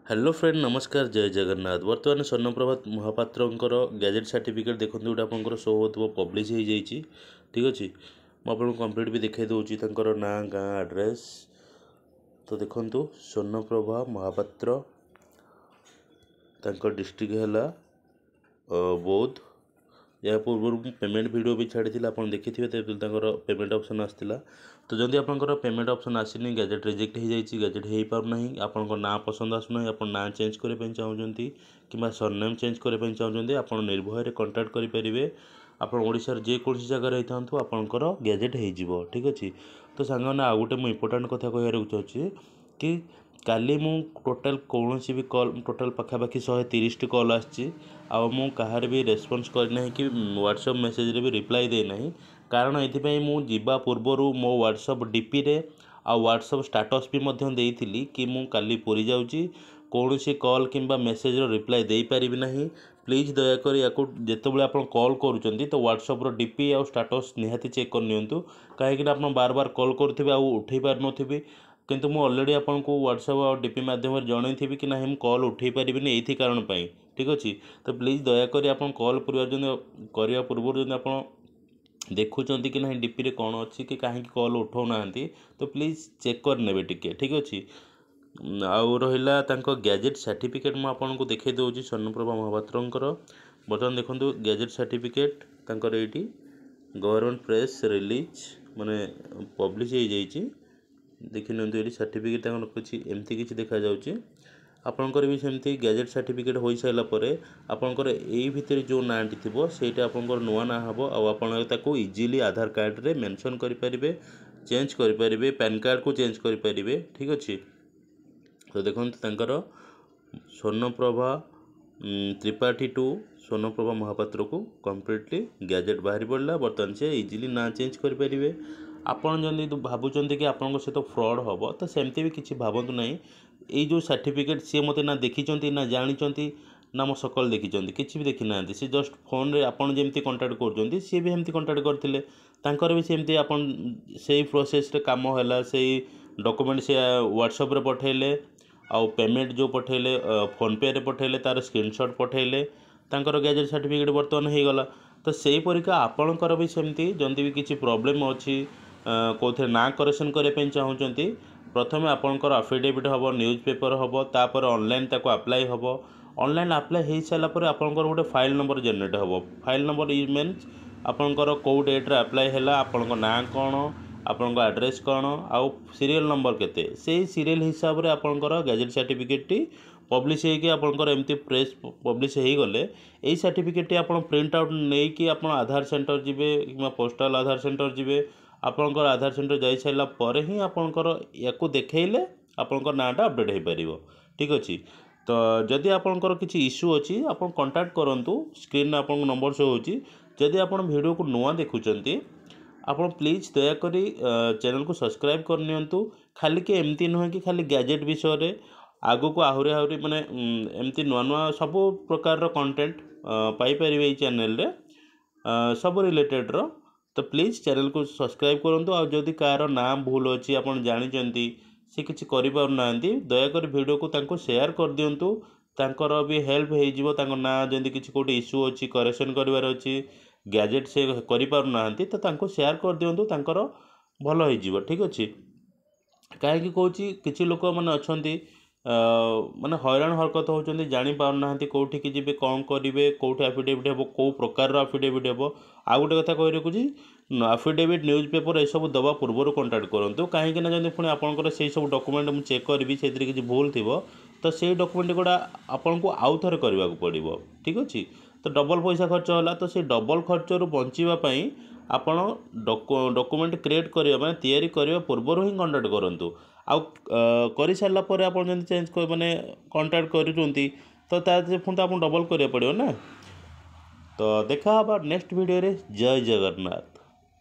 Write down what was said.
Hello friend नमस्कार जय जगन्नाथ। बर्तमान स्वर्णप्रभा महापात्रंकर गैजेट सर्टिफिकेट देखते गोटे आपंकर शो हो पब्लिश हो जाइए। ठीक अच्छे मुझे कंप्लीट भी देखा दूसरी ना गाँ आड्रेस। तो देखु स्वर्णप्रभा महापात्र डिस्ट्रिक्ट है बौद्ध। या पूर्व पेमेंट वीडियो भी छाड़ी आप देखी थे पेमेंट ऑप्शन आसाला। तो जदि आपंकर पेमेंट ऑप्शन आसनी गैजेट रिजेक्ट हो जाए गैजेट हो पारना आपण ना पसंद आसना आप ना चेंज करने चाहते कि सरनेम चेंज करने चाहते आप निर्भय कंटाक्ट करेंगे। आप ओडिशार जेकोसी जगह रही था आपंकर गैजेट हो ठीक अच्छे। तो सांगने आउ गोटे मुझे इंपोर्टाट कथा कहूँ चाहूँगी कि काली मु टोटाल कौन भी कॉल टोटाल पखापाखि 130 टी कॉल आसी कहार भी रेस्पॉन्स करना कि व्हाट्सएप मेसेज रे भी रिप्लाई देना कारण ये मुझा पूर्वर मो व्हाट्सएप डीपी रे आ व्हाट्सएप स्टाटस भी देती कि मु काली पुरी जाऊँगी कौन सी कॉल किंबा मेसेज रिप्लाई दे पारि ना। प्लीज दयाक या जिते आप कॉल करुँच तो व्हाट्सएप डीपी आ स्टाटस निहाती चेक करनी कहीं आप बार बार कॉल करुवे उठे पार नी किंतु मु ऑलरेडी आपको व्हाट्सएप और डीपी माध्यम जन थी कि ना कॉल उठे पारि ये कारण ठीक अच्छे। तो प्लीज दयाक आप कॉल करने पूर्व जो आप देखुं कि ना डीपी रे कौन अच्छी कि कहीं कॉल उठाऊना तो प्लीज चेक करने टिके ठीक अच्छे। आउ रहा गैजेट सर्टिफिकेट मुझे देखे दूसरी स्वर्णप्रभा महापात्रंकर। बर्तमान देखो गैजेट सर्टिफिकेट ये गवर्नमेंट प्रेस रिलीज माने पब्लिश हो जाइए। देखी ये सर्टिफिकेट किसी एमती किसी देखा जाऊँगी आपंकर भी सेमती गैजेट सर्टिफिकेट हो सारापर आपंकर यही भितर जो नाटी थी ସେଇଟା आपंकर नुआ ना हम आपको इजिली आधार कार्ड रे मेंशन करें चेंज करें पैन कार्ड को चेंज करें ठीक अच्छे। तो देखो स्वर्णप्रभा त्रिपाठी टू स्वर्णप्रभा महापात्र को कम्प्लीटली गैजेट बाहरी पड़ा बर्तमान से इजिली ना चेंज करें। आपड़ जब भावुं कि आपन सहित फ्रॉड हम तो सेमती भी किसी भावतु ना ये जो सर्टिफिकेट सी मत ना देखी ना जानी ना मो सकल देखी किसी भी देखी ना सी जस्ट फोन रे आपन जमी कंटाक्ट कर सी भी एमती कंटाक्ट करते भी सेमती आपन से प्रोसेस रे काम है से डॉक्यूमेंट से व्हाट्सएप रे पठेले आउ पेमेंट जो पठेले फोन पे रे पठेले तार स्क्रीनशॉट पठेले तांकर गैजेट सर्टिफिकेट बर्तमान हो गला। तो सही परिका आपणकर भी सेमती जदि भी किसी प्रॉब्लम अच्छी कौन ना करेक्शन करने चाहूँगी प्रथम आपंकर आफिडेविट हम न्यूज पेपर हम तापर ऑनलाइन ताको अप्लाई हम ऑनलाइन अप्लाई हो सारापर आपंकर गोटे फाइल नंबर जनरेट हम फाइल नंबर इ मीन्स आपंकर कौ डेट्रे अप्लाई है आपण ना कौन आपण एड्रेस कौन आउ सीरियल नंबर केते से सीरियल हिसाब से आपंकर गैजेट सर्टिफिकेट पब्लिश होगी आपंकर एमती प्रेस पब्लिश हो गले यही सर्टिफिकेट आप प्रिंट आउट नहीं कि आप आधार सेंटर जी कि पोस्टाल आधार सेंटर जी आपंकर आधार सेंटर जा सारा पर ही आपंकर या देखले आपंकर नाटा अपडेट हो पार ठीक अच्छे। तो जदि आपंकर किसी इश्यू अच्छी आप कंटाक्ट करूँ स्क्रीन आप नंबर शो होची जदि आप वीडियो को नुआ देखुंत आप प्लीज दयाक चैनल को सब्सक्राइब करनी खाली कि एमती नुहे कि खाली गैजेट विषय आगु को आहरी आहरी माने एमती नुआ नुआ सब प्रकार कंटेंट पाइपर ये चैनल रे सब रिलेटेड रो। तो प्लीज चैनल को सब्सक्राइब करूँ आ जदि कार ना भूल अच्छी आप जानते सी किसी करना दयाक वीडियो को तांको शेयर कर दिंतु तांकर भी हेल्प हो ना जमी किसी कौटे इश्यू अच्छी करेक्शन करार अच्छी गैजेट से करना तो तांको शेयर कर दिंतु तांकर भल हो ठीक अच्छे। कहीं कौन किसी लोक मैंने अच्छा माने हैरान हरकत होती जापारना कौटी की जी कौन करेंगे कौटे आफिडेविट हम कौ प्रकार आफिडेविट हम आ गोटे कथा कही रखुची आफिडेविट न्यूज पेपर यह सब दवा पूर्व कंटाक्ट करूँ कहीं जब पुणी आपंकर से सब डॉक्यूमेंट मुझे चेक करी से किसी भूल थी तो से डॉक्यूमेंट गुड़ा आपन को आउ थे करने पड़ो ठीक अच्छे। तो डबल पैसा खर्च है तो से डबल खर्च रू बचापी आपण डॉक्यूमेंट क्रिएट करिया माने तैयारी करिया पूर्व ही कंटाक्ट करूँ आउ कर सारापर आप चेंज माने कंटाक्ट करूँगी तो पुणी तो आपको डबल करिया पड़ो ना। तो देखा नेक्स्ट वीडियो रे जय जगन्नाथ।